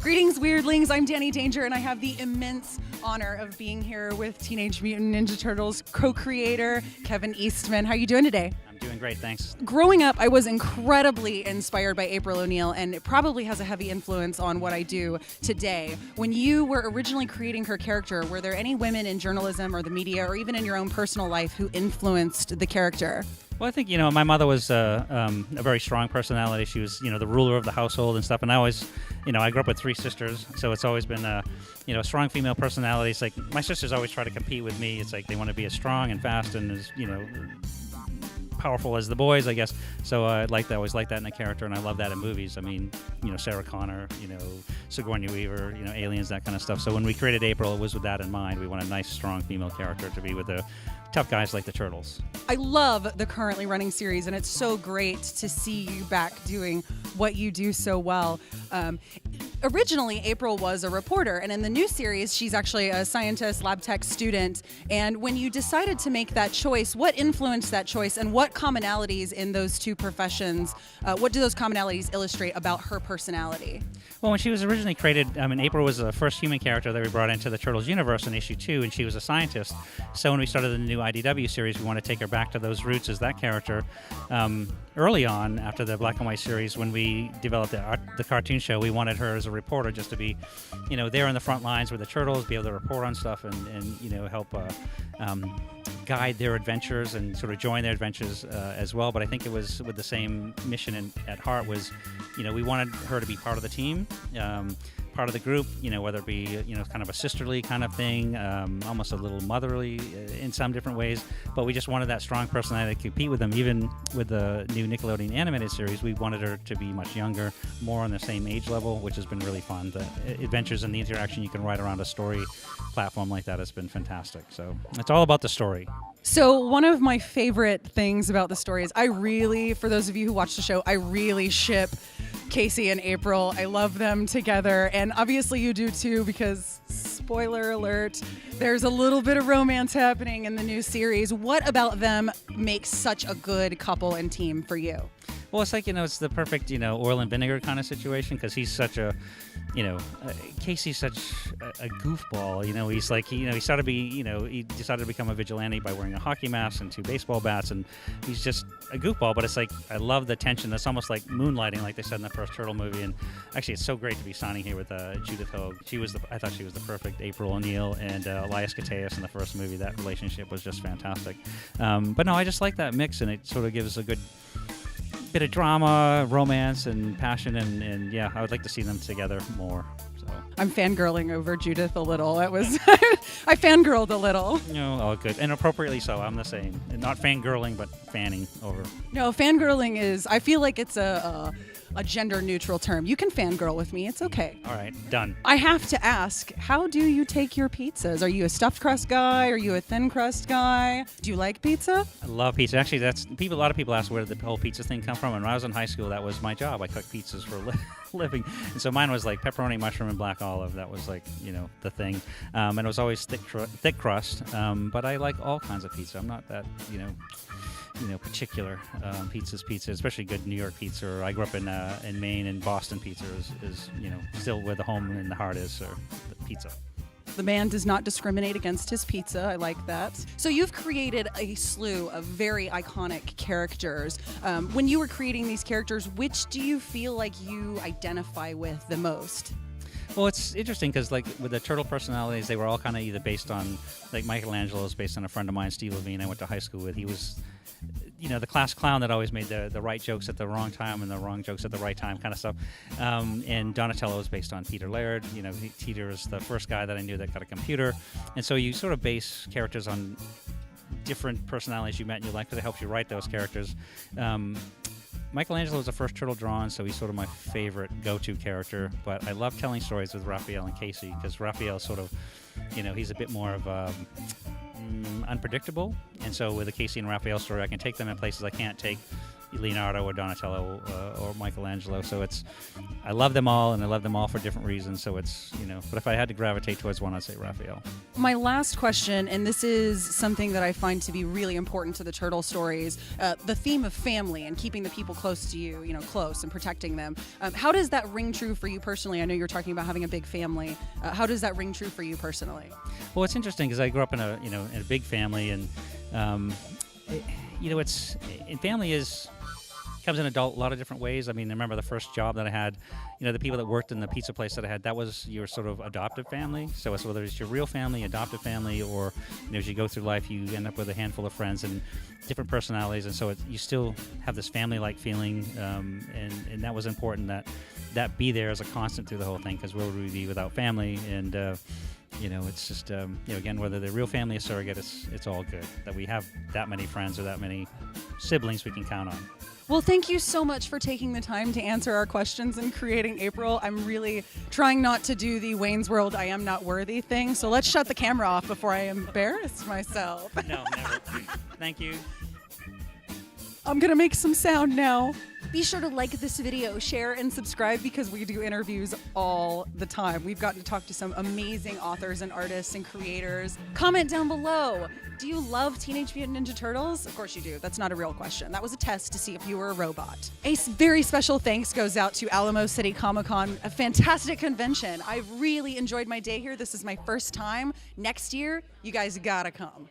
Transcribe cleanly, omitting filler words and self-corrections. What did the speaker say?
Greetings, weirdlings. I'm Danny Danger, and I have the immense honor of being here with Teenage Mutant Ninja Turtles co-creator Kevin Eastman. How are you doing today? I'm doing great, thanks. Growing up, I was incredibly inspired by April O'Neil, and it probably has a heavy influence on what I do today. When you were originally creating her character, were there any women in journalism or the media or even in your own personal life who influenced the character? Well, I think, my mother was a very strong personality. She was, the ruler of the household and stuff. And I always, I grew up with three sisters, so it's always been, a strong female personality. It's like my sisters always try to compete with me. It's like they want to be as strong and fast and as, powerful as the boys, I guess. So I always liked that in a character, and I love that in movies. I mean, Sarah Connor, Sigourney Weaver, Aliens, that kind of stuff. So when we created April, it was with that in mind. We want a nice, strong female character to be with the tough guys like the Turtles. I love the currently running series, and it's so great to see you back doing what you do so well. Originally, April was a reporter, and in the new series, she's actually a scientist, lab tech student. And when you decided to make that choice, what influenced that choice, and what commonalities in those two professions, what do those commonalities illustrate about her personality? Well, when she was originally created, April was the first human character that we brought into the Turtles universe in issue 2, and she was a scientist. So when we started the new IDW series, we wanted to take her back to those roots as that character. Early on, after the black and white series, when we developed the cartoon show, we wanted her as a reporter just to be, there in the front lines with the Turtles, be able to report on stuff and help guide their adventures and sort of join their adventures as well. But I think it was with the same mission at heart was, we wanted her to be part of the team, part of the group, whether it be, kind of a sisterly kind of thing, almost a little motherly in some different ways. But we just wanted that strong personality to compete with them. Even with the new Nickelodeon animated series, we wanted her to be much younger, more on the same age level, which has been really fun. The adventures and the interaction you can write around a story platform like that has been fantastic. So it's all about the story. So one of my favorite things about the story is for those of you who watch the show, I really ship Casey and April. I love them together, and obviously you do too, because spoiler alert, there's a little bit of romance happening in the new series. What about them makes such a good couple and team for you? Well, it's like, it's the perfect, oil and vinegar kind of situation, because he's such a, Casey's such a goofball. He's like, he started he decided to become a vigilante by wearing a hockey mask and 2 baseball bats, and he's just a goofball. But it's like, I love the tension. That's almost like moonlighting, like they said in the first Turtle movie. And actually, it's so great to be signing here with Judith Hogue. I thought she was the perfect April O'Neil, and Elias Koteas in the first movie. That relationship was just fantastic. But no, I just like that mix, and it sort of gives a good bit of drama, romance, and passion, and yeah, I would like to see them together more. So I'm fangirling over Judith a little. It was I fangirled a little. Oh, good, and appropriately so. I'm the same. Not fangirling, but fanning over. No, fangirling is. I feel like it's a gender-neutral term. You can fangirl with me. It's okay. All right, done. I have to ask, how do you take your pizzas? Are you a stuffed crust guy? Are you a thin crust guy? Do you like pizza? I love pizza. Actually, a lot of people ask where did the whole pizza thing come from. And when I was in high school, that was my job. I cooked pizzas for a living. And so mine was like pepperoni, mushroom, and black olive. That was like, the thing. And it was always thick crust. But I like all kinds of pizza. I'm not that, particular pizza, especially good New York pizza. Or I grew up in Maine, and Boston pizza is still where the home and the heart is, or the pizza. The man does not discriminate against his pizza. I like that. So you've created a slew of very iconic characters. When you were creating these characters, which do you feel like you identify with the most? Well, it's interesting because, like, with the Turtle personalities, they were all kind of either based on, like, Michelangelo is based on a friend of mine, Steve Levine, I went to high school with. He was, the class clown that always made the right jokes at the wrong time and the wrong jokes at the right time kind of stuff. And Donatello is based on Peter Laird. Peter is the first guy that I knew that got a computer. And so you sort of base characters on different personalities you met in your life because it helps you write those characters. Michelangelo was the first turtle drawn, so he's sort of my favorite go-to character. But I love telling stories with Raphael and Casey because Raphael sort of, he's a bit more of unpredictable. And so with the Casey and Raphael story, I can take them in places I can't take Leonardo or Donatello or Michelangelo. So I love them all, and I love them all for different reasons. So it's, but if I had to gravitate towards one, I'd say Raphael. My last question, and this is something that I find to be really important to the Turtle stories, the theme of family and keeping the people close to you, close and protecting them. How does that ring true for you personally? I know you're talking about having a big family. How does that ring true for you personally? Well, it's interesting because I grew up in a big family, and family comes in a lot of different ways. I mean, I remember the first job that I had, the people that worked in the pizza place that I had, that was your sort of adoptive family. So it's whether it's your real family, adoptive family, or, as you go through life, you end up with a handful of friends and different personalities. And so you still have this family-like feeling. And that was important that be there as a constant through the whole thing, because where would we be without family? And, it's just, again, whether they're real family or surrogate, it's all good that we have that many friends or that many siblings we can count on. Well, thank you so much for taking the time to answer our questions and creating April. I'm really trying not to do the Wayne's World I am not worthy thing, so let's shut the camera off before I embarrass myself. No, never. Thank you. I'm going to make some sound now. Be sure to like this video, share, and subscribe, because we do interviews all the time. We've gotten to talk to some amazing authors and artists and creators. Comment down below. Do you love Teenage Mutant Ninja Turtles? Of course you do. That's not a real question. That was a test to see if you were a robot. A very special thanks goes out to Alamo City Comic Con, a fantastic convention. I really enjoyed my day here. This is my first time. Next year, you guys gotta come.